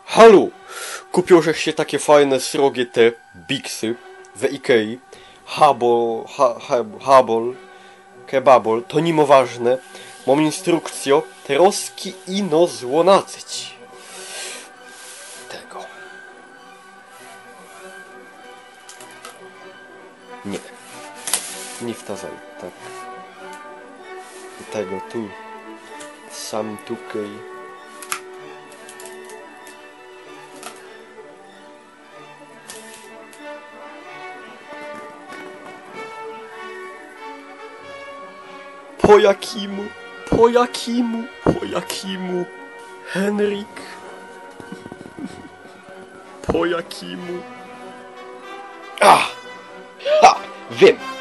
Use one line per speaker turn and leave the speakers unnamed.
Halo! Kupił żeś się takie fajne, srogie te biksy w Ikei. Habol, kebabol, to niemoważne. Mam instrukcję, troski ino złonacyć. Tego. Nie. Nie wtazaj, tak. Tego tu. Sam tukej. Po jakimu, Henryk? Po jakimu? Ha! Wiem!